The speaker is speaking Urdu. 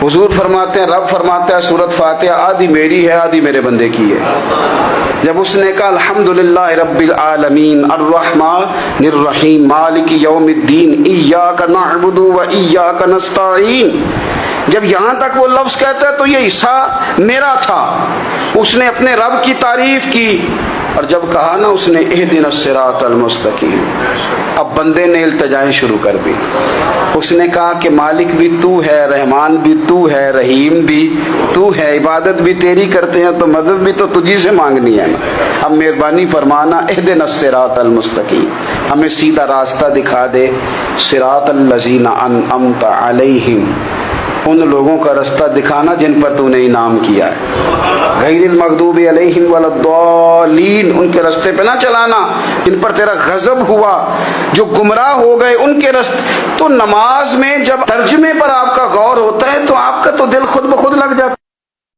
حضور فرماتے ہیں، رب فرماتا ہے سورۃ فاتحہ آدھی میری ہے آدھی میرے بندے کی ہے۔ جب اس نے کہا الحمدللہ رب العالمین الرحمن الرحیم مالک یوم الدین ایاک نعبد و ایاک نستعین، جب یہاں تک وہ لفظ کہتا ہے تو یہ حصہ میرا تھا۔ اس نے اپنے رب کی تعریف کی، اور جب کہا نا اس نے اہدنا الصراط المستقیم، اب بندے نے التجائیں شروع کر دی۔ اس نے کہا کہ مالک بھی تو ہے، رحمان بھی تو ہے، رحیم بھی تو ہے، عبادت بھی تیری کرتے ہیں تو مدد بھی تو تجھی سے مانگنی ہے نا۔ اب مہربانی فرمانا اہدنا الصراط المستقیم، ہمیں سیدھا راستہ دکھا دے، صراط الذین انعمت علیہم، ان لوگوں کا رستہ دکھانا جن پر تو نے انعام کیا ہے، غیر المغضوب علیہم ولا الضالین، ان کے رستے پہ نہ چلانا جن پر تیرا غضب ہوا، جو گمراہ ہو گئے ان کے رستے۔ تو نماز میں جب ترجمے پر آپ کا غور ہوتا ہے تو آپ کا تو دل خود